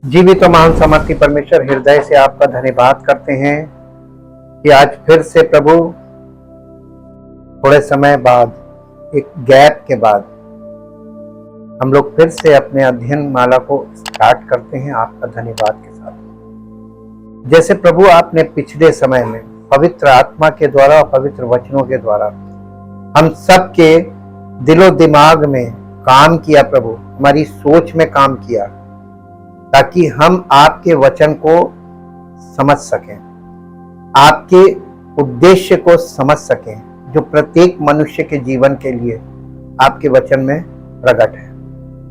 जीवित और महान सामर्थी परमेश्वर, हृदय से आपका धन्यवाद करते हैं कि आज फिर से प्रभु थोड़े समय बाद, एक गैप के बाद हम लोग फिर से अपने अध्ययन माला को स्टार्ट करते हैं आपका धन्यवाद के साथ। जैसे प्रभु आपने पिछले समय में पवित्र आत्मा के द्वारा और पवित्र वचनों के द्वारा हम सब के दिलो दिमाग में काम किया, प्रभु हमारी सोच में काम किया, ताकि हम आपके वचन को समझ सकें, आपके उद्देश्य को समझ सकें, जो प्रत्येक मनुष्य के जीवन के लिए आपके वचन में प्रकट है।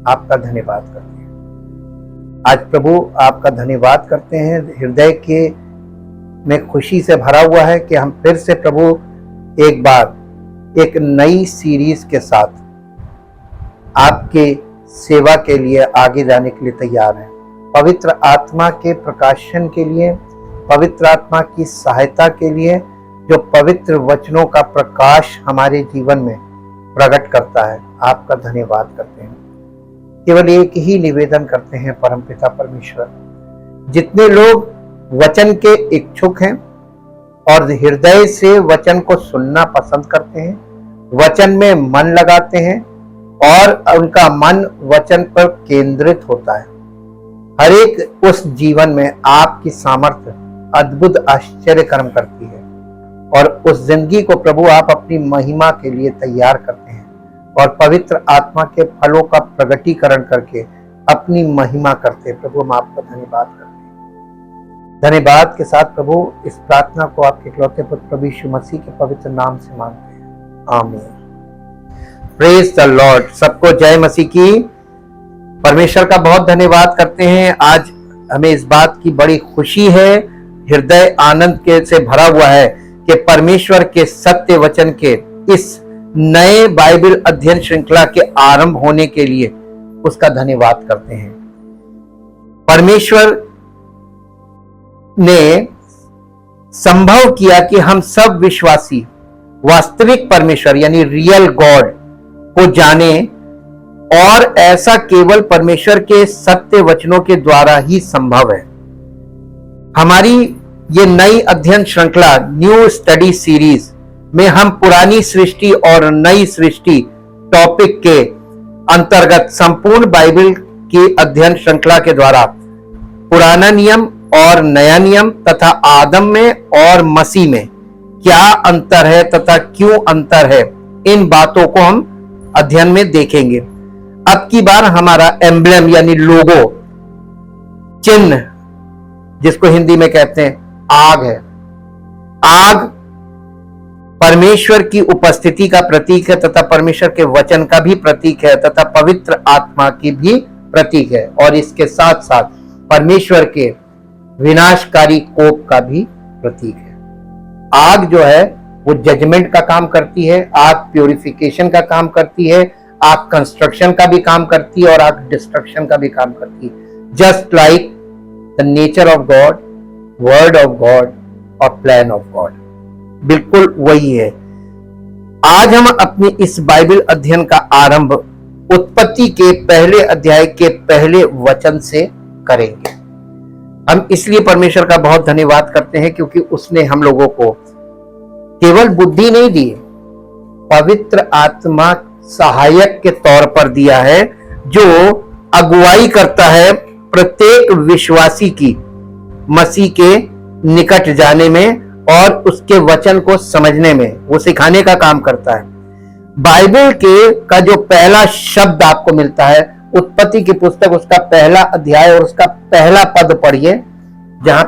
आपका धन्यवाद करते हैं। आज प्रभु आपका धन्यवाद करते हैं, हृदय के में खुशी से भरा हुआ है कि हम फिर से प्रभु एक बार एक नई सीरीज के साथ आपके सेवा के लिए आगे जाने के लिए तैयार हैं। पवित्र आत्मा के प्रकाशन के लिए, पवित्र आत्मा की सहायता के लिए, जो पवित्र वचनों का प्रकाश हमारे जीवन में प्रकट करता है, आपका धन्यवाद करते हैं। केवल एक ही निवेदन करते हैं परमपिता परमेश्वर, जितने लोग वचन के इच्छुक हैं और हृदय से वचन को सुनना पसंद करते हैं, वचन में मन लगाते हैं और उनका मन वचन पर केंद्रित होता है, हर एक उस जीवन में आपकी सामर्थ्य अद्भुत आश्चर्य कर्म करती है और उस जिंदगी को प्रभु आप अपनी महिमा के लिए तैयार करते हैं और पवित्र आत्मा के फलों का प्रगटीकरण करके अपनी महिमा करते हैं। प्रभु हम आपका धन्यवाद करते हैं। धन्यवाद के साथ प्रभु इस प्रार्थना को आपके इकलौते पुत्र प्रभु यीशु मसीह के पवित्र नाम से मांगते हैं, आमीन। Praise the Lord. सबको जय मसीह की। परमेश्वर का बहुत धन्यवाद करते हैं। आज हमें इस बात की बड़ी खुशी है, हृदय आनंद के से भरा हुआ है कि परमेश्वर के सत्य वचन के इस नए बाइबल अध्ययन श्रृंखला के आरंभ होने के लिए उसका धन्यवाद करते हैं। परमेश्वर ने संभव किया कि हम सब विश्वासी वास्तविक परमेश्वर यानी रियल गॉड को जाने, और ऐसा केवल परमेश्वर के सत्य वचनों के द्वारा ही संभव है। हमारी ये नई अध्ययन श्रृंखला न्यू स्टडी सीरीज में हम पुरानी सृष्टि और नई सृष्टि टॉपिक के अंतर्गत संपूर्ण बाइबल की अध्ययन श्रृंखला के द्वारा पुराना नियम और नया नियम तथा आदम में और मसीह में क्या अंतर है तथा क्यों अंतर है, इन बातों को हम अध्ययन में देखेंगे। अब की बार हमारा एम्ब्लेम यानी लोगो, चिन्ह, जिसको हिंदी में कहते हैं आग है। आग परमेश्वर की उपस्थिति का प्रतीक है तथा परमेश्वर के वचन का भी प्रतीक है तथा पवित्र आत्मा की भी प्रतीक है, और इसके साथ साथ परमेश्वर के विनाशकारी कोप का भी प्रतीक है। आग जो है वो जजमेंट का काम करती है, आग प्यूरिफिकेशन का काम करती है, आग कंस्ट्रक्शन का भी काम करती है और आग डिस्ट्रक्शन का भी काम करती है। Just like the nature of God, word of God और प्लान ऑफ गॉड, बिल्कुल वही है। आज हम अपनी इस बाइबल अध्ययन का आरंभ उत्पत्ति के पहले अध्याय के पहले वचन से करेंगे। हम इसलिए परमेश्वर का बहुत धन्यवाद करते हैं क्योंकि उसने हम लोगों को केवल बुद्धि नहीं दी, पवित्र आत्मा सहायक के तौर पर दिया है, जो अगुवाई करता है प्रत्येक विश्वासी की मसीह के निकट जाने में और उसके वचन को समझने में, वो सिखाने का काम करता है। बाइबल के का जो पहला शब्द आपको मिलता है उत्पत्ति की पुस्तक, उसका पहला अध्याय और उसका पहला पद पढ़िए, जहां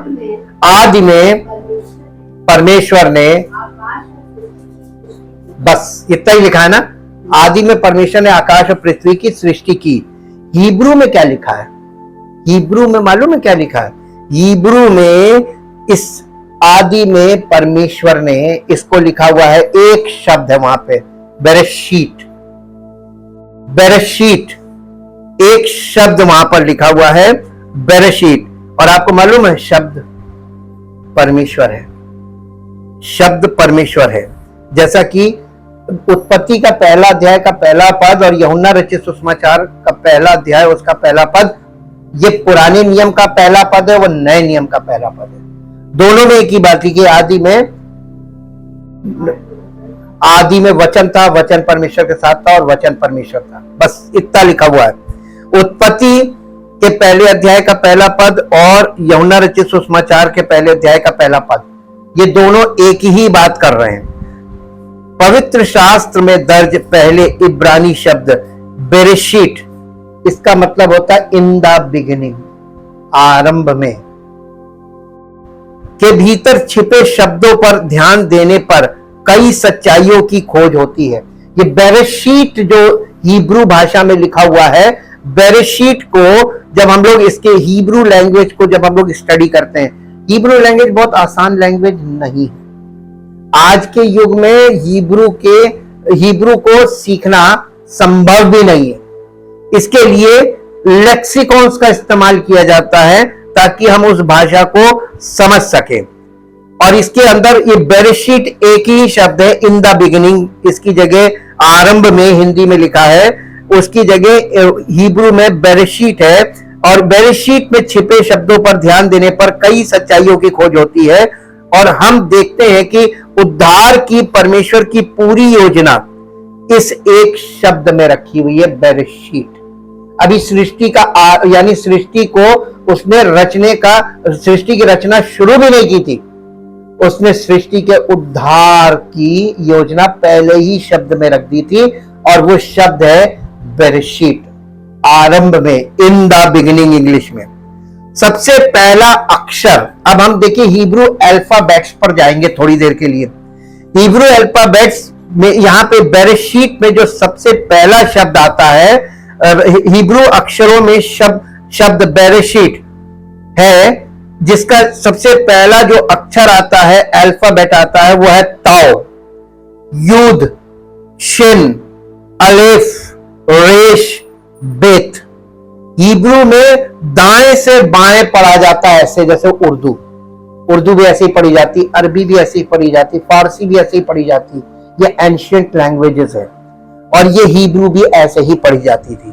आदि में परमेश्वर ने, बस इतना ही लिखा है ना, आदि में परमेश्वर ने आकाश और पृथ्वी की सृष्टि की। हिब्रू में क्या लिखा है? हिब्रू में मालूम है क्या लिखा है? हिब्रू में इस आदि में परमेश्वर ने, इसको लिखा हुआ है, एक शब्द है वहां पे, बेरेशीत। बेरेशीत एक शब्द वहां पर लिखा हुआ है, बेरेशीत। और आपको मालूम है शब्द परमेश्वर है, शब्द परमेश्वर है। जैसा कि उत्पत्ति का पहला अध्याय का पहला पद और यूहन्ना रचित सुसमाचार का पहला अध्याय उसका पहला पद ये पुराने नियम का पहला पद है, वो नए नियम का पहला पद है। दोनों में एक ही बात थी कि आदि में वचन था, वचन परमेश्वर के साथ था और वचन परमेश्वर था। बस इतना लिखा हुआ है। उत्पत्ति के पहले अध्याय का पहला पद और यूहन्ना रचित सुसमाचार के पहले अध्याय का पहला पद, ये दोनों एक ही बात कर रहे हैं। पवित्र शास्त्र में दर्ज पहले इब्रानी शब्द बेरेशीट, इसका मतलब होता है इन द बिगिनिंग, आरंभ में, के भीतर छिपे शब्दों पर ध्यान देने पर कई सच्चाइयों की खोज होती है। ये बेरेशीट जो हिब्रू भाषा में लिखा हुआ है, बेरेशीट को जब हम लोग इसके हिब्रू लैंग्वेज को जब हम लोग स्टडी करते हैं, हिब्रू लैंग्वेज बहुत आसान लैंग्वेज नहीं है। आज के युग में हिब्रू को सीखना संभव भी नहीं है। इसके लिए लेक्सिकॉन्स का इस्तेमाल किया जाता है ताकि हम उस भाषा को समझ सकें। और इसके अंदर ये बेरेशीट एक ही शब्द है, इन द बिगिनिंग, इसकी जगह आरंभ में हिंदी में लिखा है, उसकी जगह हिब्रू में बेरेशीट है। और बेरेशीट में छिपे शब्दों पर ध्यान देने पर कई सच्चाइयों की खोज होती है और हम देखते हैं कि उद्धार की परमेश्वर की पूरी योजना इस एक शब्द में रखी हुई है, बेरेशीट। अभी सृष्टि का यानी सृष्टि को उसने सृष्टि की रचना शुरू भी नहीं की थी, उसने सृष्टि के उद्धार की योजना पहले ही शब्द में रख दी थी और वो शब्द है बेरेशीट, आरंभ में, इन द बिगिनिंग इंग्लिश में। सबसे पहला अक्षर, अब हम देखिए हिब्रू अल्फाबेट्स पर जाएंगे थोड़ी देर के लिए। हिब्रू अल्फाबेट्स में यहां पे बेरेशीट में जो सबसे पहला शब्द आता है, हिब्रू अक्षरों में शब्द बेरेशीट है, जिसका सबसे पहला जो अक्षर आता है, अल्फाबेट आता है, वो है ताओ, यूद, शिन, अलेफ, रेश, बेत। हिब्रू में दाएं से बाएं पढ़ा जाता है, ऐसे जैसे उर्दू भी ऐसे ही पढ़ी जाती, अरबी भी ऐसे ही पढ़ी जाती, फारसी भी ऐसे ही पढ़ी जाती। ये एंशिएंट लैंग्वेजेस है और ये हिब्रू भी ऐसे ही पढ़ी जाती थी।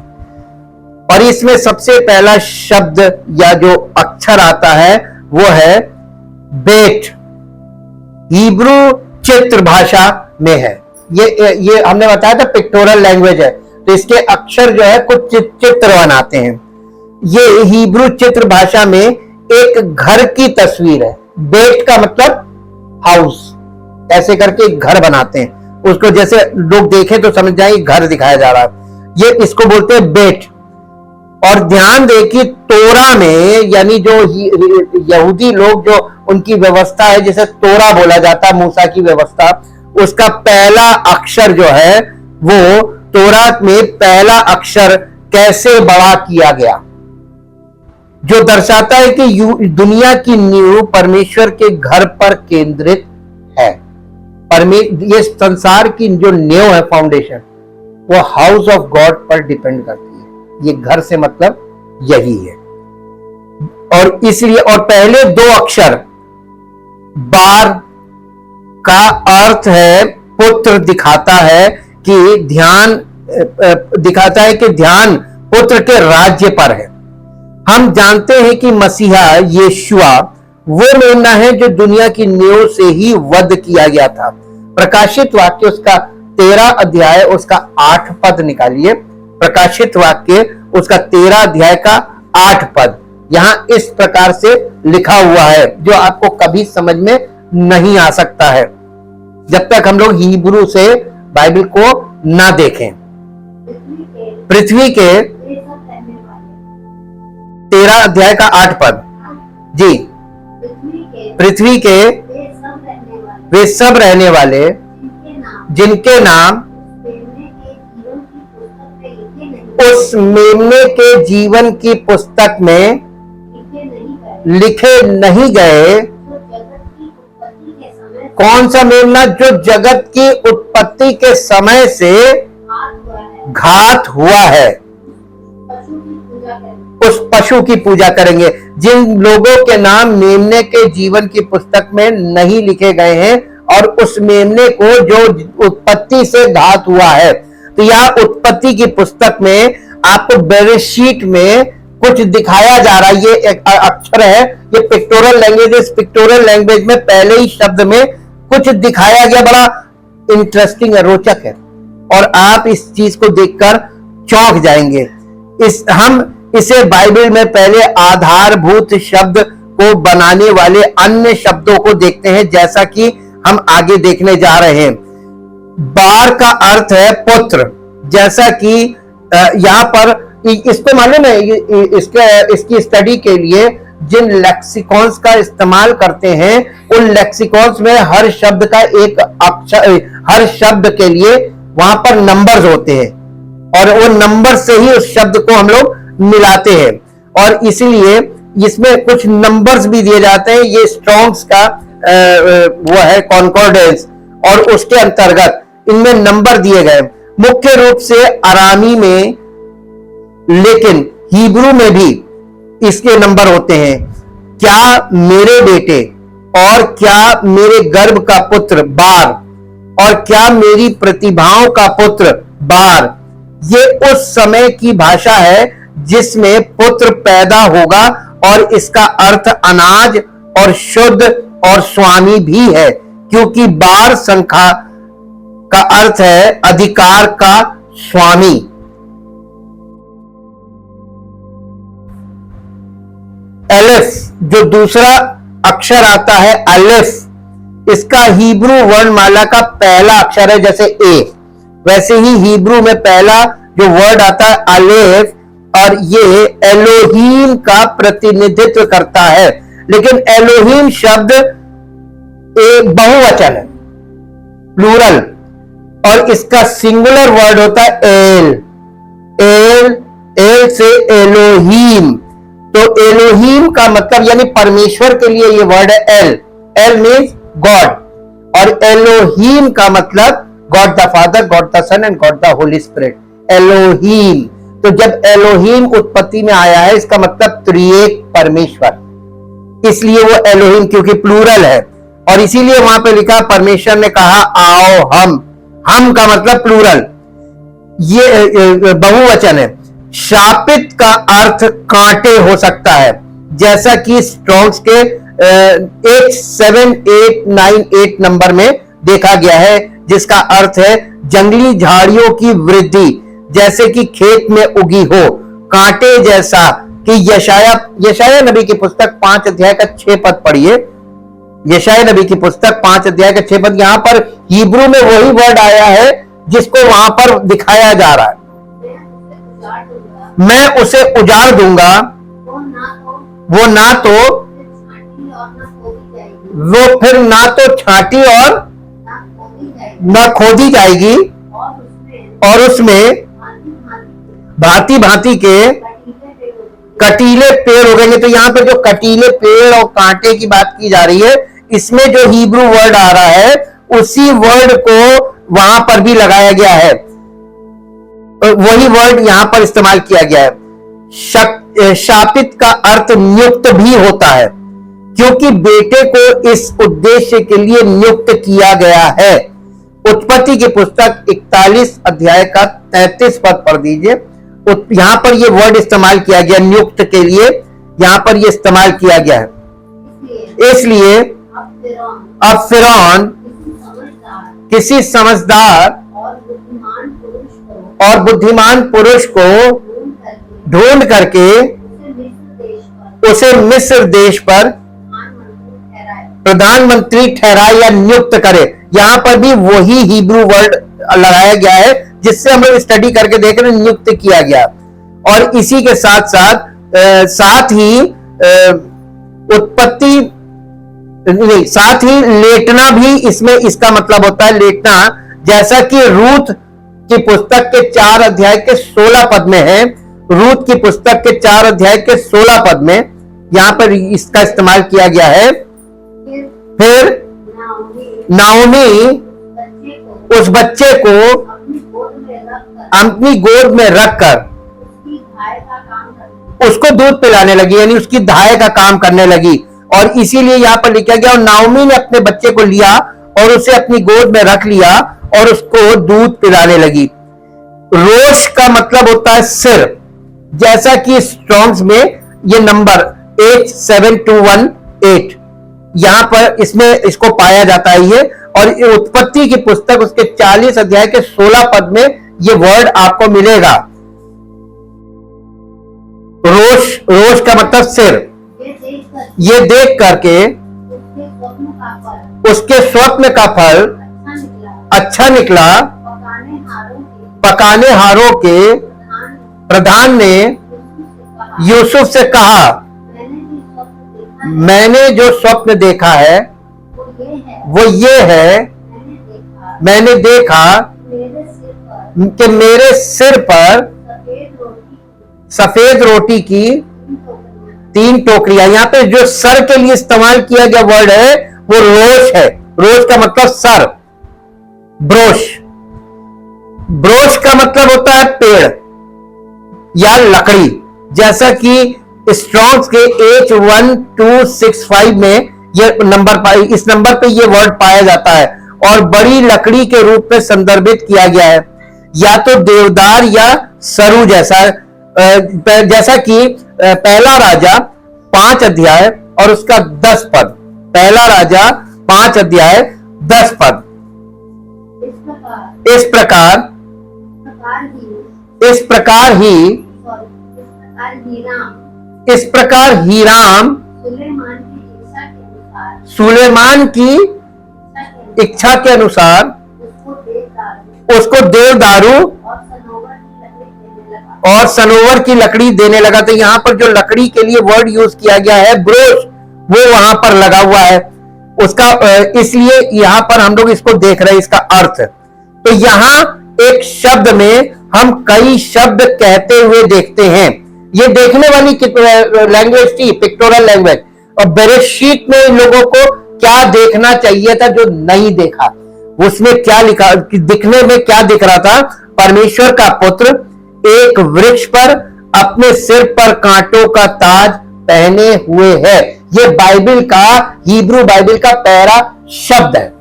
और इसमें सबसे पहला शब्द या जो अक्षर आता है वो है बेट, हिब्रू चित्र भाषा में है। ये हमने बताया था पिक्टोरल लैंग्वेज है, तो इसके अक्षर जो है कुछ चित्र बनाते हैं। ये हिब्रू चित्र भाषा में एक घर की तस्वीर है। बेट का मतलब हाउस, ऐसे करके एक घर बनाते हैं, उसको जैसे लोग देखें तो समझ जाए घर दिखाया जा रहा है, ये इसको बोलते हैं बेट। और ध्यान दे कि तोरा में, यानी जो यहूदी लोग जो उनकी व्यवस्था है, जैसे तोरा बोला जाता है, मूसा की व्यवस्था, उसका पहला अक्षर जो है वो तोरात में पहला अक्षर कैसे बड़ा किया गया, जो दर्शाता है कि दुनिया की नींव परमेश्वर के घर पर केंद्रित है। ये संसार की जो नींव है, फाउंडेशन, वो हाउस ऑफ गॉड पर डिपेंड करती है। ये घर से मतलब यही है। और इसलिए, और पहले दो अक्षर बार का अर्थ है पुत्र, दिखाता है कि ध्यान पुत्र के राज्य पर है। हम जानते हैं कि मसीहा यीशुआ वो मेमना है जो दुनिया की नींव से ही वध किया गया था। प्रकाशित वाक्य उसका 13 अध्याय उसका 8 पद निकालिए। प्रकाशित वाक्य उसका 13 अध्याय का 8 पद यहां इस प्रकार से लिखा हुआ है, जो आपको कभी समझ में नहीं आ सकता है जब तक हम लोग हिब्रू से बाइबल को ना देखें। पृथ्वी के 13 अध्याय का 8 पद, जी, पृथ्वी के वे सब रहने वाले जिनके नाम उस मेमने के जीवन की पुस्तक में लिखे नहीं गए। कौन सा मेमना? जो जगत की उत्पत्ति के समय से घात हुआ है, उस पशु की पूजा करेंगे। जिन लोगों के नाम मेमने के जीवन की पुस्तक में नहीं लिखे गए हैं और उस मेमने को जो उत्पत्ति से घात हुआ है, तो यह उत्पत्ति की पुस्तक में आपको बेरेशीट में कुछ दिखाया जा रहा है, ये एक अक्षर है, ये पिक्टोरल लैंग्वेज। इस पिक्टोरल लैंग्वेज में पहले ही शब्द में कुछ दिखाया गया, बड़ा इंटरेस्टिंग है, रोचक है, और आप इस चीज को देखकर चौंक जाएंगे। हम इसे बाइबल में पहले आधारभूत शब्द को बनाने वाले अन्य शब्दों को देखते हैं, जैसा कि हम आगे देखने जा रहे हैं। बार का अर्थ है पुत्र, जैसा कि यहां पर इसको मालूम है, इसकी स्टडी के लिए जिन लेक्सिकॉन्स का इस्तेमाल करते हैं, उन लेक्सिकॉन्स में हर शब्द का एक अक्षर, हर शब्द के लिए वहां पर नंबर्स होते हैं, और वो नंबर से ही उस शब्द को हम लोग मिलाते हैं, और इसीलिए इसमें कुछ नंबर्स भी दिए जाते हैं। ये स्ट्रॉन्ग्स का वो है कॉन्कॉर्डेंस, और उसके अंतर्गत इनमें नंबर दिए गए मुख्य रूप से अरामी में, लेकिन हिब्रू में भी इसके नंबर होते हैं। क्या मेरे बेटे, और क्या मेरे गर्भ का पुत्र बार, और क्या मेरी प्रतिभाओं का पुत्र बार, ये उस समय की भाषा है जिसमें पुत्र पैदा होगा, और इसका अर्थ अनाज और शुद्ध और स्वामी भी है, क्योंकि बार संख्या का अर्थ है अधिकार का स्वामी। एलिफ, जो दूसरा अक्षर आता है अलिफ, इसका हिब्रू वर्णमाला का पहला अक्षर है, जैसे ए, वैसे ही हिब्रू में पहला जो वर्ड आता है अलेफ, और ये एलोहीम का प्रतिनिधित्व करता है। लेकिन एलोहीम शब्द एक बहुवचन है, प्लूरल, और इसका सिंगुलर वर्ड होता है एल। एल से एलोहीम, तो एलोहीम का मतलब यानी परमेश्वर के लिए ये वर्ड है एल। एल मीन्स गॉड, और एलोहीम का मतलब God the Father, God the Son and God the Holy Spirit. Elohim, तो जब एलोहीम उत्पत्ति में आया है, इसका मतलब त्रिएक परमेश्वर, इसलिए वो एलोहीम, क्योंकि प्लूरल है, और इसीलिए वहां पे लिखा परमेश्वर ने कहा आओ हम का मतलब प्लूरल, ये बहुवचन है। शापित का अर्थ कांटे हो सकता है, जैसा कि स्ट्रॉन्ग्स के 87898 नंबर में देखा गया है, जिसका अर्थ है जंगली झाड़ियों की वृद्धि, जैसे कि खेत में उगी हो, कांटे जैसा। कि यशाया नबी की पुस्तक 5 अध्याय का 6 पद पढ़िए। यशाया नबी की पुस्तक 5 अध्याय का 6 पद, यहां पर हिब्रू में वही वर्ड आया है जिसको वहां पर दिखाया जा रहा है। मैं उसे उजाड़ दूंगा, वो ना तो छांटी और ना खोदी जाएगी, और उसमें भांति भांति के कटीले पेड़ उगेंगे। तो यहाँ पर जो कटीले पेड़ और कांटे की बात की जा रही है, इसमें जो हिब्रू वर्ड आ रहा है, उसी वर्ड को वहां पर भी लगाया गया है, वही वर्ड यहां पर इस्तेमाल किया गया है। शापित का अर्थ नियुक्त भी होता है, क्योंकि बेटे को इस उद्देश्य के लिए नियुक्त किया गया है। उत्पत्ति की पुस्तक 41 अध्याय का 33 पद पढ़ दीजिए। यहां पर यह वर्ड इस्तेमाल किया गया नियुक्त के लिए, यहां पर यह इस्तेमाल किया गया है। इसलिए अब फिरौन किसी समझदार और बुद्धिमान पुरुष को ढूंढ करके उसे मिस्र देश पर प्रधानमंत्री ठहराए या नियुक्त करे। यहां पर भी वही हिब्रू वर्ड लगाया गया है जिससे हम लोग स्टडी करके देख रहे हैं, नियुक्त किया गया। और इसी के साथ साथ ही उत्पत्ति नहीं, साथ ही लेटना भी इसमें इसका मतलब होता है लेटना, जैसा कि रूत की पुस्तक के 4 अध्याय के 16 पद में है। रूत की पुस्तक के 4 अध्याय के 16 पद में यहां पर इसका इस्तेमाल किया गया है। फिर नाओमी उस बच्चे को अपनी गोद में रखकर उसको दूध पिलाने लगी, यानी उसकी धाय का काम करने लगी। और इसीलिए यहां पर लिखा गया, और नाओमी ने अपने बच्चे को लिया और उसे अपनी गोद में रख लिया और उसको दूध पिलाने लगी। रोश का मतलब होता है सिर, जैसा कि स्ट्रॉन्ग्स में ये नंबर 87218 यहां पर इसमें इसको पाया जाता है ये, और उत्पत्ति की पुस्तक उसके 40 अध्याय के 16 पद में ये वर्ड आपको मिलेगा। रोश, रोश का मतलब सिर। ये देख करके उसके स्वप्न का फल अच्छा निकला। पकाने हारों के प्रधान ने यूसुफ से कहा, मैंने जो स्वप्न देखा है वो ये है, मैंने देखा कि मेरे सिर पर सफेद रोटी की 3 टोकरियां। यहाँ पे जो सर के लिए इस्तेमाल किया गया वर्ड है वो रोश है। रोश का मतलब सर। ब्रोश, ब्रोश का मतलब होता है पेड़ या लकड़ी। जैसा कि स्ट्रॉन्ग्स के H1265 में ये नंबर इस नंबर पे ये वर्ड पाया जाता है और बड़ी लकड़ी के रूप में संदर्भित किया गया है, या तो देवदार या सरू जैसा। जैसा कि पहला राजा 5 अध्याय और उसका 10 पद। पहला राजा 5 अध्याय 10 पद। इस प्रकार हीराम सुलेमान की इच्छा के अनुसार उसको देवदारू और सनोवर की लकड़ी देने लगा। तो यहाँ पर जो लकड़ी के लिए वर्ड यूज किया गया है ब्रोश, वो वहां पर लगा हुआ है उसका, इसलिए यहां पर हम लोग इसको देख रहे हैं इसका अर्थ। तो यहां एक शब्द में हम कई शब्द कहते हुए देखते हैं। ये देखने वाली लैंग्वेज थी पिक्टोरल लैंग्वेज, और बेरेशीत में इन लोगों को क्या देखना चाहिए था जो नहीं देखा। उसमें क्या लिखा, दिखने में क्या दिख रहा था? परमेश्वर का पुत्र एक वृक्ष पर अपने सिर पर कांटों का ताज पहने हुए है। ये बाइबल का, हिब्रू बाइबल का पहला शब्द है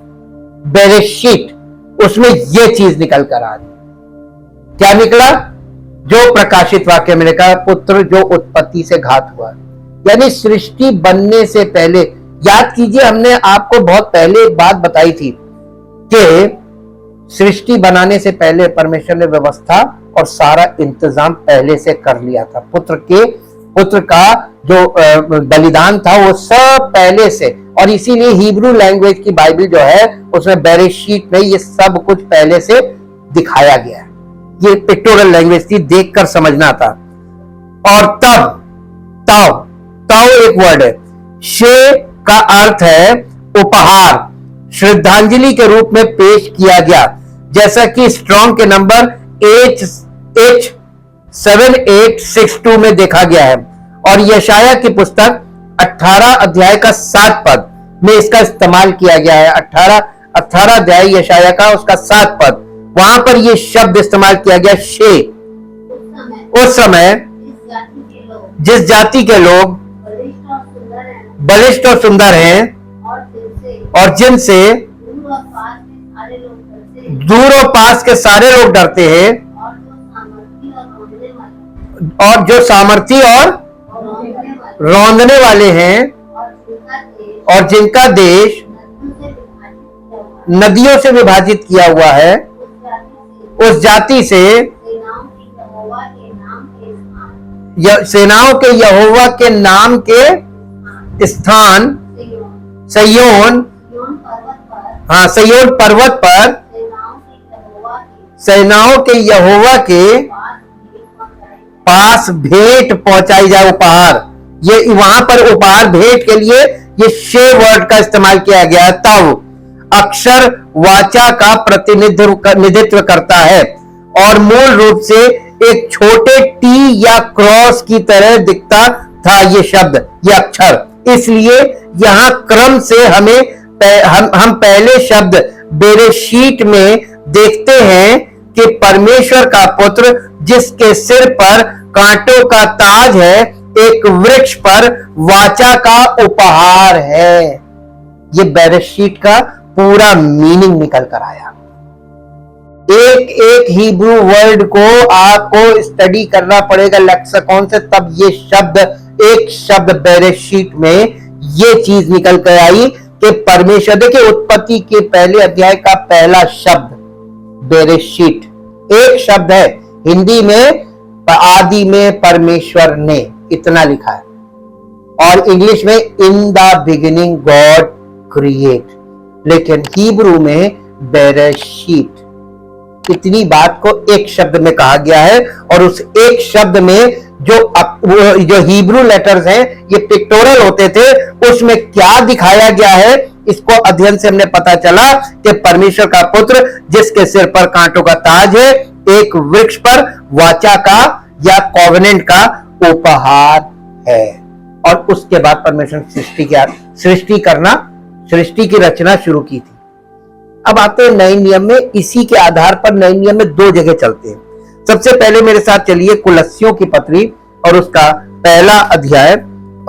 बेरेशीत। उसमें ये चीज निकल कर आ रही। क्या निकला? जो प्रकाशित वाक्य में लिखा, पुत्र जो उत्पत्ति से घात हुआ, यानी सृष्टि बनने से पहले। याद कीजिए, हमने आपको बहुत पहले एक बात बताई थी कि सृष्टि बनाने से पहले परमेश्वर ने व्यवस्था और सारा इंतजाम पहले से कर लिया था। पुत्र का जो बलिदान था वो सब पहले से, और इसीलिए हिब्रू लैंग्वेज की बाइबल जो है उसमें बेरेशीत में ये सब कुछ पहले से दिखाया गया है। ये पिक्टोरल लैंग्वेज थी, देखकर समझना था। और तव एक वर्ड है। शे का अर्थ है उपहार, श्रद्धांजलि के रूप में पेश किया गया। जैसा कि स्ट्रॉन्ग के नंबर H7862 में देखा गया है, और यशाया की पुस्तक 18 अध्याय का 7 पद में इसका इस्तेमाल किया गया है। 18 अध्याय यशाया का उसका 7 पद, वहां पर यह शब्द इस्तेमाल किया गया शे। उस समय जिस जाति के लोग बलिष्ठ और सुंदर हैं और जिनसे दूर और पास के सारे लोग डरते हैं, और जो सामर्थी और रौंदने वाले हैं, और जिनका देश नदियों से विभाजित किया हुआ है, उस जाति से सेनाओं के यहोवा के नाम के स्थान सयोन पर्वत पर सेनाओं के यहोवा के पास भेंट पहुंचाई जाए। उपहार, ये वहां पर उपहार भेंट के लिए ये शे वर्ड का इस्तेमाल किया गया है। तव अक्षर वाचा का प्रतिनिधित्व करता है और मूल रूप से एक छोटे टी या क्रॉस की तरह दिखता था ये शब्द, ये अक्षर। इसलिए यहां क्रम से हम पहले शब्द बेरेशीत में देखते हैं कि परमेश्वर का पुत्र जिसके सिर पर कांटों का ताज है, एक वृक्ष पर वाचा का उपहार है। ये बेरेशीत का पूरा मीनिंग निकल कर आया। एक एक हिब्रू वर्ड को आपको स्टडी करना पड़ेगा लेक्सिकॉन से, तब ये शब्द, एक शब्द बेरेशीत में ये चीज निकल कर आई कि परमेश्वर, देखिए उत्पत्ति के पहले अध्याय का पहला शब्द बेरेशीत, एक शब्द है हिंदी में, आदि में परमेश्वर ने, इतना लिखा है, और इंग्लिश में in the beginning God create, लेकिन हिब्रू में बेरेशीत। इतनी बात को एक शब्द में कहा गया है, और उस एक शब्द में जो हिब्रू लेटर्स हैं, ये पिक्टोरल होते थे, उसमें क्या दिखाया गया है, इसको अध्ययन से हमने पता चला कि परमेश्वर का पुत्र जिसके सिर पर कांटों का ताज है, एक वृक्ष पर वाचा का या कॉवेनेंट का उपहार है। और उसके बाद परमेश्वर सृष्टि की रचना शुरू की थी। अब आते हैं नए नियम में, इसी के आधार पर नए नियम में दो जगह चलते हैं। सबसे पहले मेरे साथ चलिए कुलस्सियों की पत्री और उसका पहला अध्याय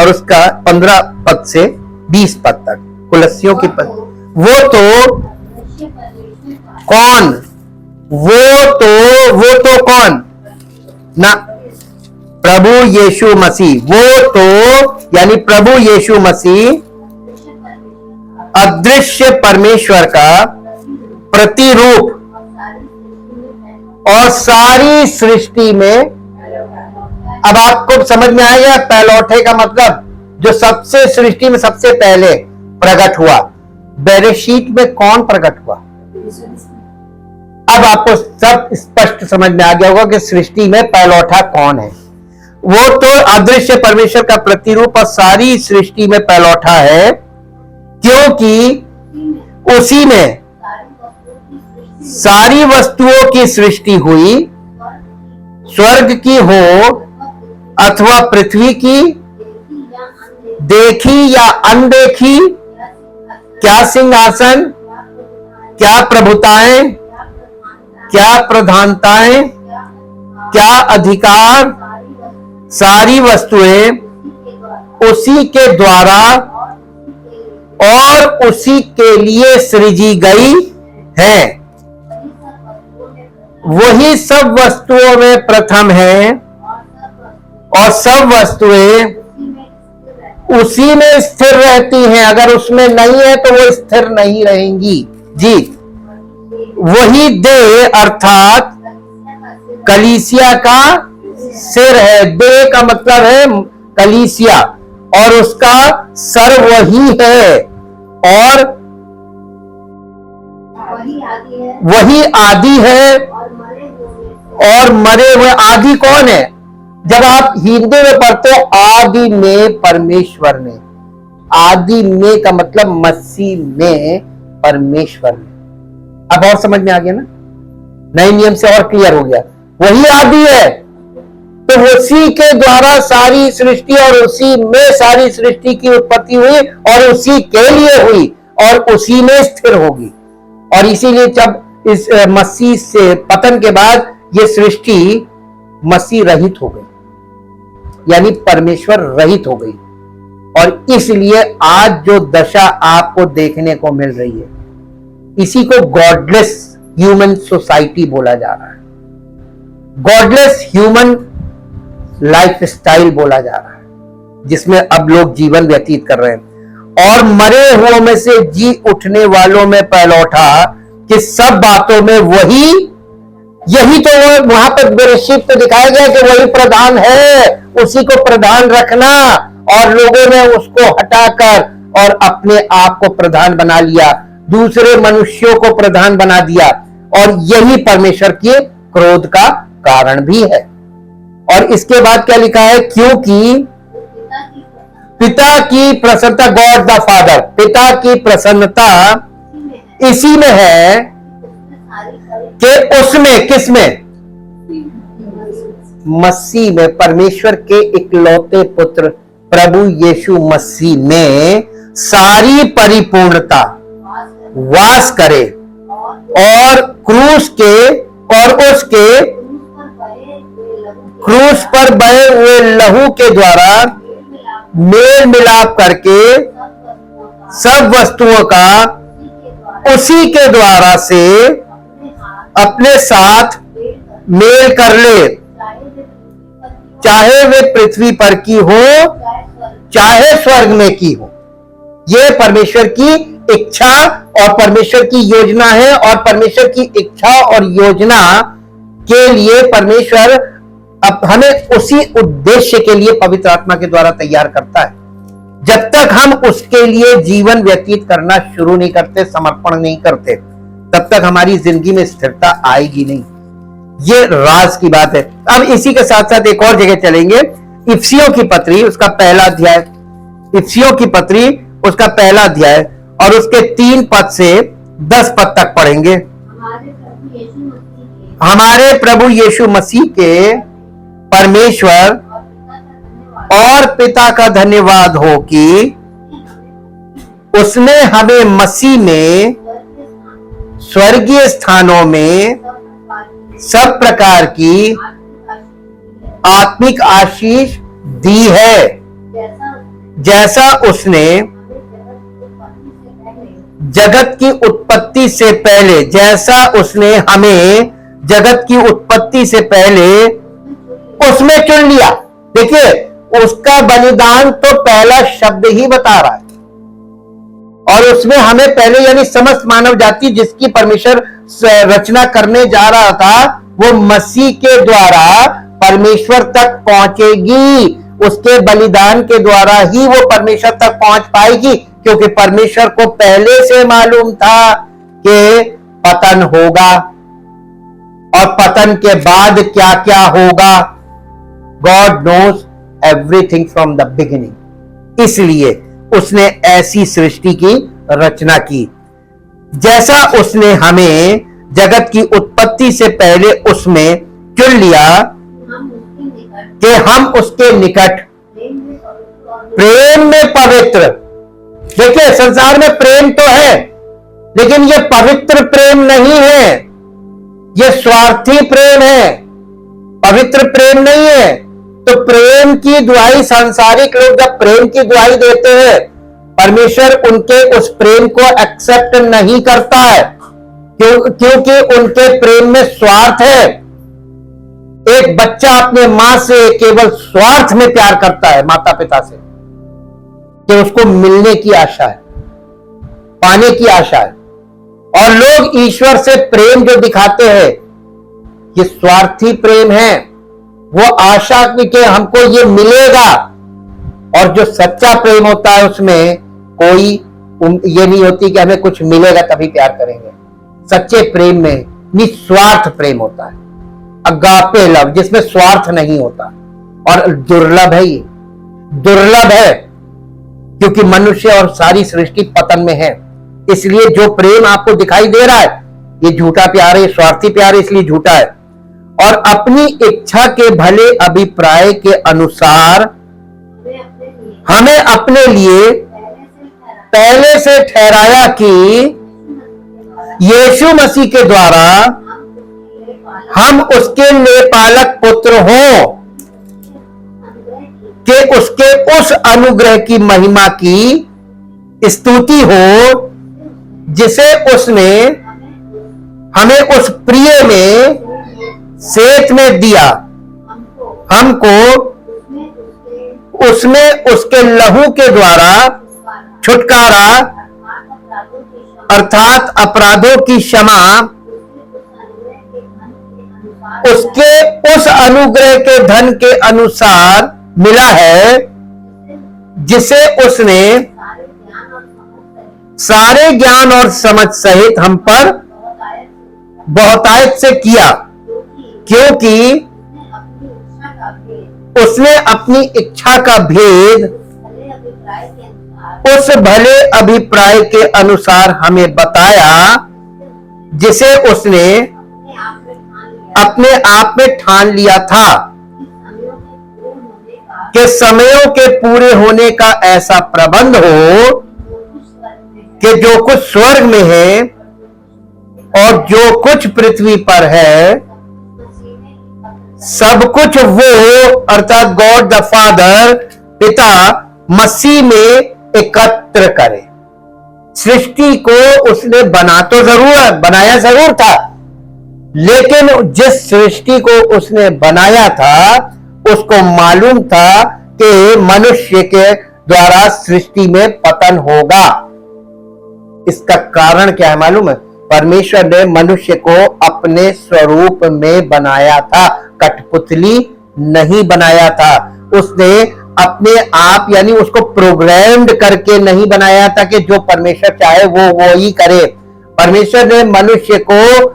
और उसका 15 पद से 20 पद तक। कुलस्सियों की पत्री, वो तो कौन ना, प्रभु यीशु मसीह, वो तो यानी प्रभु यीशु मसीह अदृश्य परमेश्वर का प्रतिरूप और सारी सृष्टि में, अब आपको समझ में आएगा पहलौठे का मतलब, जो सबसे सृष्टि में सबसे पहले प्रकट हुआ। बेरेशीत में कौन प्रकट हुआ? अब आपको सब स्पष्ट समझ में आ गया होगा कि सृष्टि में पहलौठा कौन है। वो तो अदृश्य परमेश्वर का प्रतिरूप और सारी सृष्टि में पहलौठा है, क्योंकि उसी में सारी वस्तुओं की सृष्टि हुई, स्वर्ग की हो अथवा पृथ्वी की, देखी या अनदेखी, क्या सिंहासन, क्या प्रभुताएं, क्या प्रधानताएं, क्या अधिकार, सारी वस्तुएं उसी के द्वारा और उसी के लिए सृजी गई है। वही सब वस्तुओं में प्रथम है और सब वस्तुएं उसी में स्थिर रहती हैं। अगर उसमें नहीं है तो वो स्थिर नहीं रहेंगी। जी, वही देह अर्थात कलीसिया का सिर है। देह का मतलब है कलीसिया, और उसका सर वही है, और वही आदि है। और मरे हुए, आदि कौन है? जब आप हिंदी में पढ़ते हो आदि में परमेश्वर ने, आदि में का मतलब मसीह में परमेश्वर ने। अब और समझ में आ गया ना, नए नियम से और क्लियर हो गया। वही आदि है, तो उसी के द्वारा सारी सृष्टि और उसी में सारी सृष्टि की उत्पत्ति हुई और उसी के लिए हुई और उसी में स्थिर होगी। और इसीलिए जब इस मसीह से पतन के बाद ये सृष्टि मसीह रहित हो गई, यानी परमेश्वर रहित हो गई, और इसलिए आज जो दशा आपको देखने को मिल रही है, इसी को गॉडलेस ह्यूमन सोसाइटी बोला जा रहा है, गॉडलेस ह्यूमन लाइफ स्टाइल बोला जा रहा है, जिसमें अब लोग जीवन व्यतीत कर रहे हैं। और मरे हुओं में से जी उठने वालों में पहलौठा कि सब बातों में वही, यही तो वो वहां पर बेरेशीत तो दिखाया गया कि वही प्रधान है, उसी को प्रधान रखना, और लोगों ने उसको हटाकर और अपने आप को प्रधान बना लिया, दूसरे मनुष्यों को प्रधान बना दिया, और यही परमेश्वर के क्रोध का कारण भी है। और इसके बाद क्या लिखा है? क्योंकि पिता की प्रसन्नता, गॉड द फादर, पिता की प्रसन्नता इसी में है कि उसमें, किसमें? मसीह में, परमेश्वर के इकलौते पुत्र प्रभु यीशु मसीह में सारी परिपूर्णता वास करे, और क्रूस पर बहे हुए लहू के द्वारा मेल मिलाप करके सब वस्तुओं का उसी के द्वारा से अपने साथ मेल कर ले, चाहे वे पृथ्वी पर की हो चाहे स्वर्ग में की हो। ये परमेश्वर की इच्छा और परमेश्वर की योजना है, और परमेश्वर की इच्छा और योजना के लिए परमेश्वर अब हमें उसी उद्देश्य के लिए पवित्र आत्मा के द्वारा तैयार करता है। जब तक हम उसके लिए जीवन व्यतीत करना शुरू नहीं करते, समर्पण नहीं करते, तब तक हमारी जिंदगी में स्थिरता आएगी नहीं। ये राज की बात है। अब इसी के साथ साथ एक और जगह चलेंगे, इफिसियों की पत्री उसका पहला अध्याय, इफिसियों की पत्री उसका पहला अध्याय और उसके 3 पद से 10 पद तक पढ़ेंगे। हमारे प्रभु यीशु मसीह के परमेश्वर और पिता का धन्यवाद हो कि उसने हमें मसीह में स्वर्गीय स्थानों में सब प्रकार की आत्मिक आशीष दी है, जैसा उसने जगत की उत्पत्ति से पहले, जैसा उसने हमें जगत की उत्पत्ति से पहले उसमें चुन लिया। देखिए, उसका बलिदान तो पहला शब्द ही बता रहा है, और उसमें हमें पहले यानी समस्त मानव जाति जिसकी परमेश्वर रचना करने जा रहा था, वो मसीह के द्वारा परमेश्वर तक पहुंचेगी। उसके बलिदान के द्वारा ही वो परमेश्वर तक पहुंच पाएगी, क्योंकि परमेश्वर को पहले से मालूम था कि पतन होगा और पतन के बाद क्या क्या होगा। God knows everything from the beginning. इसलिए उसने ऐसी सृष्टि की रचना की, जैसा उसने हमें जगत की उत्पत्ति से पहले उसमें चुन लिया कि हम उसके निकट प्रेम में पवित्र। देखिए, संसार में प्रेम तो है, लेकिन ये पवित्र प्रेम नहीं है, ये स्वार्थी प्रेम है, पवित्र प्रेम नहीं है। तो प्रेम की दुहाई सांसारिक लोग जब प्रेम की दुहाई देते हैं, परमेश्वर उनके उस प्रेम को एक्सेप्ट नहीं करता है, क्योंकि उनके प्रेम में स्वार्थ है। एक बच्चा अपने मां से केवल स्वार्थ में प्यार करता है, माता पिता से, कि उसको मिलने की आशा है, पाने की आशा है। और लोग ईश्वर से प्रेम जो दिखाते हैं, ये स्वार्थी प्रेम है। वो आशा कि हमको ये मिलेगा, और जो सच्चा प्रेम होता है उसमें कोई ये नहीं होती कि हमें कुछ मिलेगा तभी प्यार करेंगे। सच्चे प्रेम में निस्वार्थ प्रेम होता है, अगापे लव, जिसमें स्वार्थ नहीं होता। और दुर्लभ है, ये दुर्लभ है, क्योंकि मनुष्य और सारी सृष्टि पतन में है। इसलिए जो प्रेम आपको दिखाई दे रहा है, ये झूठा प्यार है, स्वार्थी प्यार है, इसलिए झूठा है। और अपनी इच्छा के भले अभिप्राय के अनुसार हमें अपने लिए पहले से ठहराया कि यीशु मसीह के द्वारा हम उसके लेपालक पुत्र हों, कि उसके उस अनुग्रह की महिमा की स्तुति हो जिसे उसने हमें उस प्रिय में सेत में दिया। हमको उसमें उसके लहू के द्वारा छुटकारा अर्थात अपराधों की क्षमा उसके उस अनुग्रह के धन के अनुसार मिला है, जिसे उसने सारे ज्ञान और समझ सहित हम पर बहुतायत से किया, क्योंकि उसने अपनी इच्छा का भेद उस भले अभिप्राय के अनुसार हमें बताया, जिसे उसने अपने आप में ठान लिया था कि समयों के पूरे होने का ऐसा प्रबंध हो कि जो कुछ स्वर्ग में है और जो कुछ पृथ्वी पर है, सब कुछ वो अर्थात गॉड द फादर पिता मसीह में एकत्र करे। सृष्टि को उसने बनाया जरूर था, लेकिन जिस सृष्टि को उसने बनाया था उसको मालूम था कि मनुष्य के द्वारा सृष्टि में पतन होगा। इसका कारण क्या है मालूम है? परमेश्वर ने मनुष्य को अपने स्वरूप में बनाया था, कठपुतली नहीं बनाया था। उसने अपने आप यानी उसको प्रोग्राम्ड करके नहीं बनाया था कि जो परमेश्वर चाहे वो ही करे। परमेश्वर ने मनुष्य को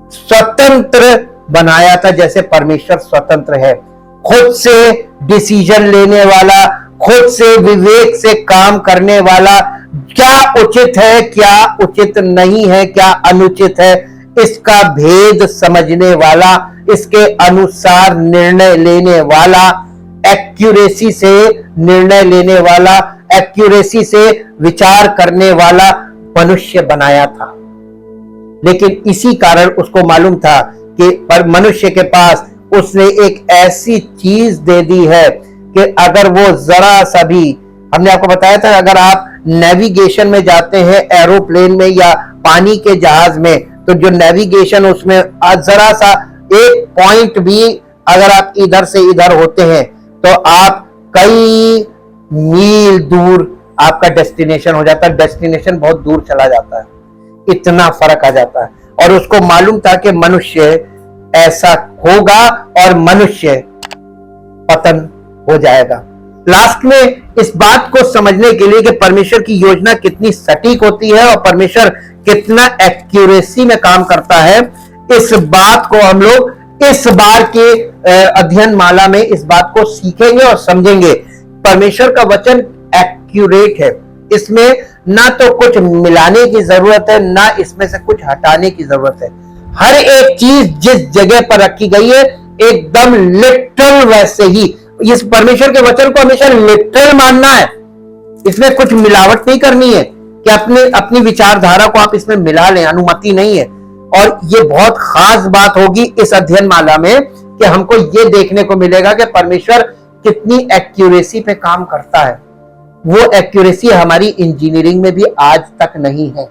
स्वतंत्र बनाया था, जैसे परमेश्वर स्वतंत्र है, खुद से डिसीजन लेने वाला, खुद से विवेक से काम करने वाला, क्या उचित है क्या उचित नहीं है, क्या अनुचित है, इसका भेद समझने वाला, इसके अनुसार निर्णय लेने वाला, एक्यूरेसी से निर्णय लेने वाला, एक्यूरेसी से विचार करने वाला मनुष्य बनाया था। लेकिन इसी कारण उसको मालूम था कि पर मनुष्य के पास उसने एक ऐसी चीज दे दी है कि अगर वो जरा सा भी, हमने आपको बताया था अगर आप नेविगेशन में जाते हैं एरोप्लेन में या पानी के जहाज में, तो जो नेविगेशन उसमें जरा सा एक पॉइंट भी अगर आप इधर से इधर होते हैं तो आप कई मील दूर आपका डेस्टिनेशन हो जाता है, डेस्टिनेशन बहुत दूर चला जाता है, इतना फर्क आ जाता है। और उसको मालूम था कि मनुष्य ऐसा होगा और मनुष्य पतन हो जाएगा। लास्ट में इस बात को समझने के लिए कि परमेश्वर की योजना कितनी सटीक होती है और परमेश्वर कितना एक्यूरेसी में काम करता है, इस बात को हम लोग इस बार के अध्ययन माला में इस बात को सीखेंगे और समझेंगे। परमेश्वर का वचन एक्यूरेट है, इसमें ना तो कुछ मिलाने की जरूरत है ना इसमें से कुछ हटाने की जरूरत है। हर एक चीज जिस जगह पर रखी गई है एकदम लिटरल वैसे ही। इस परमेश्वर के वचन को हमेशा लिटरल मानना है, इसमें कुछ मिलावट नहीं करनी है कि अपनी विचारधारा को आप इसमें मिला लें, अनुमति नहीं है। और ये बहुत खास बात होगी इस अध्ययन माला में कि हमको ये देखने को मिलेगा कि परमेश्वर कितनी एक्यूरेसी पे काम करता है। वो एक्यूरेसी हमारी इंजीनियरिंग में भी आज तक नहीं है,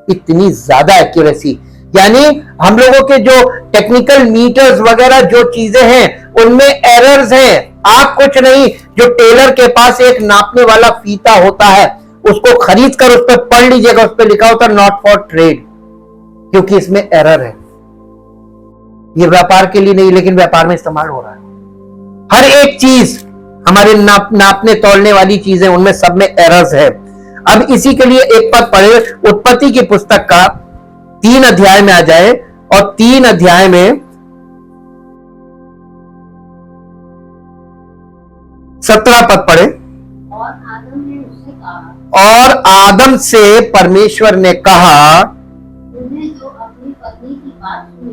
इतनी ज्यादा एक्यूरेसी। यानी हम लोगों के जो टेक्निकल मीटर्स वगैरह जो चीजें हैं उनमें एरर्स हैं, आप कुछ नहीं। जो टेलर के पास एक नापने वाला फीता होता है उसको खरीद कर उस पर पढ़ लीजिएगा, उस पर लिखा होता है नॉट फॉर ट्रेड, क्योंकि इसमें एरर है। ये व्यापार के लिए नहीं लेकिन व्यापार में इस्तेमाल हो रहा है। हर एक चीज हमारे नापने तोलने वाली चीजें उनमें सब में एरर्स है। अब इसी के लिए एक पद पढ़े, उत्पत्ति की पुस्तक का 3 अध्याय में आ जाए और 3 अध्याय में 17 पद पढ़े। और आदम से परमेश्वर ने कहा,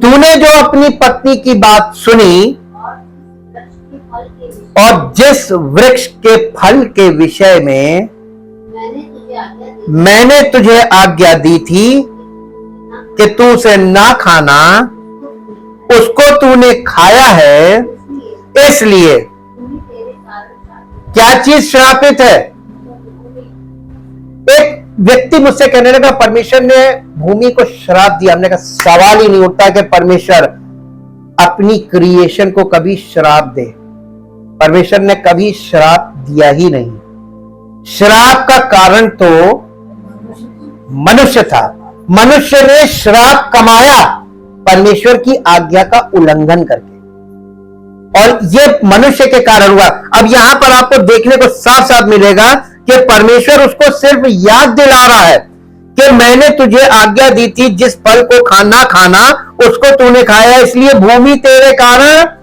तूने जो अपनी पत्नी की बात सुनी और जिस वृक्ष के फल के विषय में मैंने तुझे आज्ञा दी थी कि तू उसे ना खाना, उसको तूने खाया है, इसलिए क्या चीज श्रापित है। एक व्यक्ति मुझसे कहने लगा परमेश्वर ने भूमि को श्राप दिया। हमने कहा सवाल ही नहीं उठता कि परमेश्वर अपनी क्रिएशन को कभी श्राप दे। परमेश्वर ने कभी श्राप दिया ही नहीं। श्राप का कारण तो मनुष्य था, मनुष्य ने श्राप कमाया परमेश्वर की आज्ञा का उल्लंघन करके, और ये मनुष्य के कारण हुआ। अब यहां पर आपको देखने को साफ साफ मिलेगा कि परमेश्वर उसको सिर्फ याद दिला रहा है कि मैंने तुझे आज्ञा दी थी जिस फल को खाना खाना उसको तूने खाया, इसलिए भूमि तेरे कारण।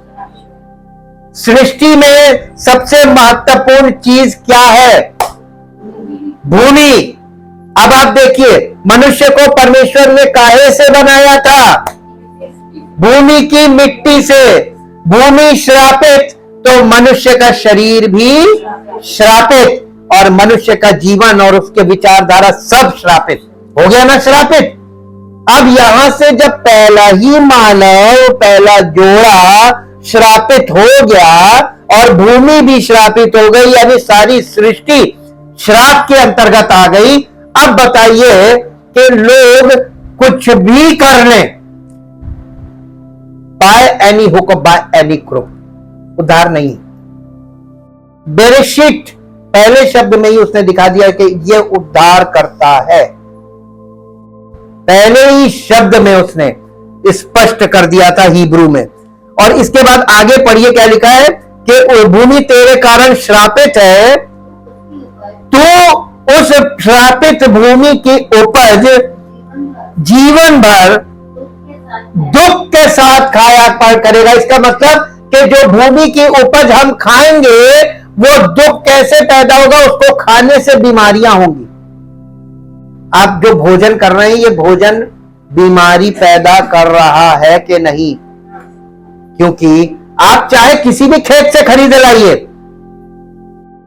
सृष्टि में सबसे महत्वपूर्ण चीज क्या है? भूमि। अब आप देखिए मनुष्य को परमेश्वर ने काहे से बनाया था? भूमि की मिट्टी से। भूमि श्रापित तो मनुष्य का शरीर भी श्रापित, और मनुष्य का जीवन और उसके विचारधारा सब श्रापित हो गया ना, श्रापित। अब यहां से जब पहला ही मानव, पहला जोड़ा श्रापित हो गया और भूमि भी श्रापित हो गई, यानी सारी सृष्टि श्राप के अंतर्गत आ गई। अब बताइए कि लोग कुछ भी कर लें, by any hook, by any crook, उद्धार नहीं। बेरेशित पहले शब्द में ही उसने दिखा दिया कि यह उद्धार करता है। पहले ही शब्द में उसने स्पष्ट कर दिया था हिब्रू में। और इसके बाद आगे पढ़िए क्या लिखा है कि भूमि तेरे कारण श्रापित है, तो उस श्रापित भूमि की उपज जीवन भर दुख के साथ खाया करेगा। इसका मतलब कि जो भूमि की उपज हम खाएंगे वो दुख कैसे पैदा होगा, उसको खाने से बीमारियां होंगी। आप जो भोजन कर रहे हैं ये भोजन बीमारी पैदा कर रहा है कि नहीं? क्योंकि आप चाहे किसी भी खेत से खरीद लाइए,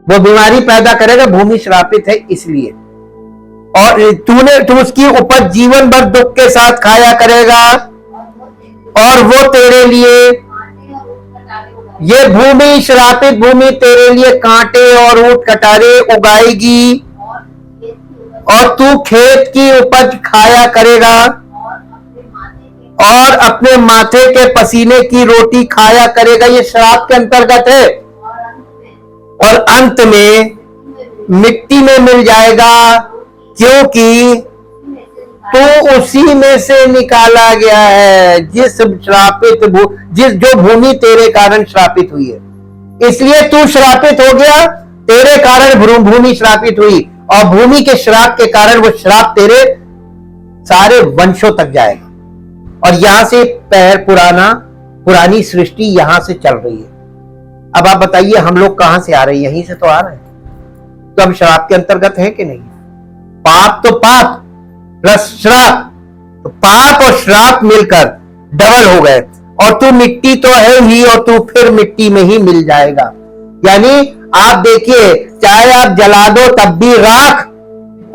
वो बीमारी पैदा करेगा। भूमि श्रापित है इसलिए। और तू उसकी उपज जीवन भर दुख के साथ खाया करेगा और वो तेरे लिए, ये भूमि श्रापित भूमि तेरे लिए कांटे और ऊंट कटारे उगाएगी और तू खेत की उपज खाया करेगा और अपने माथे के पसीने की रोटी खाया करेगा। ये श्राप के अंतर्गत है। और अंत में मिट्टी में मिल जाएगा, क्योंकि तू उसी में से निकाला गया है जिस जो भूमि तेरे कारण श्रापित हुई है। इसलिए तू श्रापित हो गया, तेरे कारण भूमि श्रापित हुई और भूमि के श्राप के कारण वो श्राप तेरे सारे वंशों तक जाएगा। और यहां से पुरानी सृष्टि यहां से चल रही है। अब आप बताइए हम लोग कहां से आ रहे हैं? यहीं से तो आ रहे हैं। तो हम श्राप के अंतर्गत हैं कि नहीं? पाप तो पाप प्लस श्राप, तो पाप और श्राप मिलकर डबल हो गए। और तू मिट्टी तो है ही और तू फिर मिट्टी में ही मिल जाएगा। यानी आप देखिए, चाहे आप जला दो तब भी राख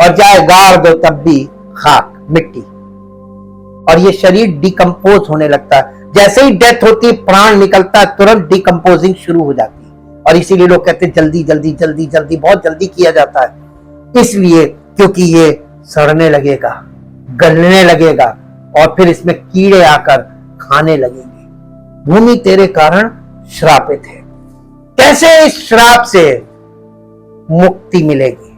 और चाहे गाड़ दो तब भी खाक, मिट्टी। और ये शरीर डिकम्पोज होने लगता है। जैसे ही डेथ होती, प्राण निकलता, तुरंत डिकम्पोजिंग शुरू हो जाती है। और इसीलिए लोग कहते हैं जल्दी जल्दी जल्दी जल्दी, बहुत जल्दी किया जाता है। इसलिए क्योंकि ये सड़ने लगेगा, गलने लगेगा और फिर इसमें कीड़े आकर खाने लगेंगे। भूमि तेरे कारण श्रापित है। कैसे इस श्राप से मुक्ति मिलेगी?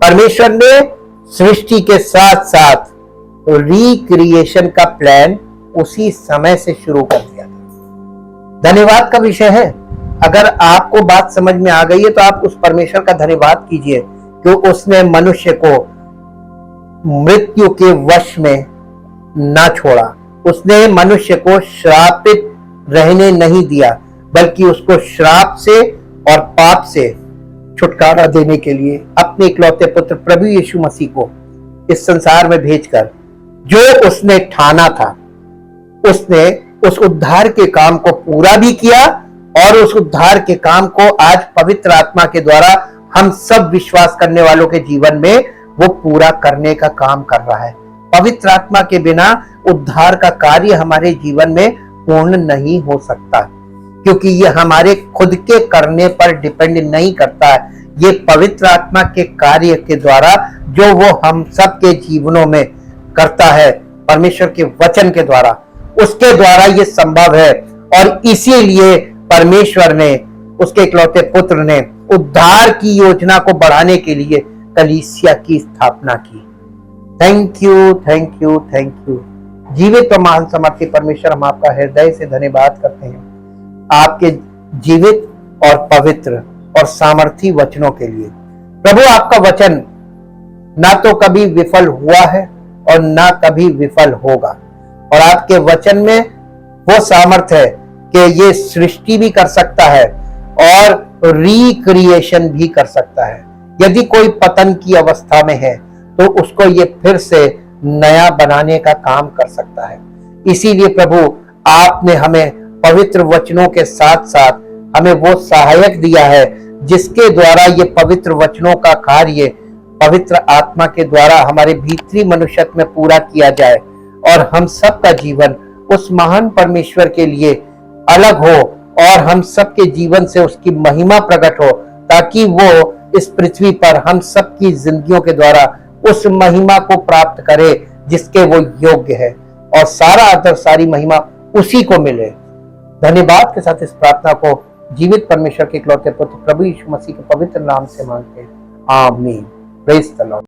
परमेश्वर ने सृष्टि के साथ साथ रिक्रिएशन का प्लान उसी समय से शुरू कर दिया था। धन्यवाद का विषय है। अगर आपको बात समझ में आ गई है तो आप उस परमेश्वर का धन्यवाद कीजिए कि उसने मनुष्य को मृत्यु के वश में ना छोड़ा। उसने मनुष्य को श्रापित रहने नहीं दिया, बल्कि उसको श्राप से और पाप से छुटकारा देने के लिए अपने इकलौते पुत्र प्रभु यीशु मसीह को इस संसार में भेजकर जो उसने ठाना था, उसने उस उद्धार के काम को पूरा भी किया। और उस उद्धार के काम को आज पवित्र आत्मा के द्वारा हम सब विश्वास करने वालों के जीवन में वो पूरा करने का काम कर रहा है। पवित्र आत्मा के बिना उद्धार का कार्य हमारे जीवन में पूर्ण नहीं हो सकता, क्योंकि ये हमारे खुद के करने पर डिपेंड नहीं करता है। ये पवित्र आत्मा के कार्य के द्वारा जो वो हम सब के जीवनों में करता है, परमेश्वर के वचन के द्वारा, उसके द्वारा ये संभव है। और इसीलिए परमेश्वर ने, उसके इकलौते पुत्र ने उद्धार की योजना को बढ़ाने के लिए कलीसिया की स्थापना की। Thank you, thank you, thank you. जीवित और महान समर्थी परमेश्वर, हम आपका हृदय से धन्यवाद करते हैं आपके जीवित और पवित्र और सामर्थी वचनों के लिए। प्रभु, आपका वचन ना तो कभी विफल हुआ है और ना कभी विफल होगा। और आपके वचन में वो सामर्थ्य है कि ये सृष्टि भी कर सकता है और रिक्रिएशन भी कर सकता है। यदि कोई पतन की अवस्था में है तो उसको ये फिर से नया बनाने का काम कर सकता है। इसीलिए प्रभु, आपने हमें पवित्र वचनों के साथ साथ हमें वो सहायक दिया है जिसके द्वारा ये पवित्र वचनों का कार्य पवित्र आत्मा के द्वारा हमारे भीतरी मनुष्यत्व में पूरा किया जाए और हम सबका जीवन उस महान परमेश्वर के लिए अलग हो और हम सबके जीवन से उसकी महिमा प्रकट हो, ताकि वो इस पृथ्वी पर हम सबकी जिंदगियों के द्वारा उस महिमा को प्राप्त करे जिसके वो योग्य है। और सारा आदर, सारी महिमा उसी को मिले। धन्यवाद के साथ इस प्रार्थना को जीवित परमेश्वर के इकलौते पुत्र प्रभु यीशु मसीह के पवित्र नाम से मांगते हैं, आमीन। Praise the Lord.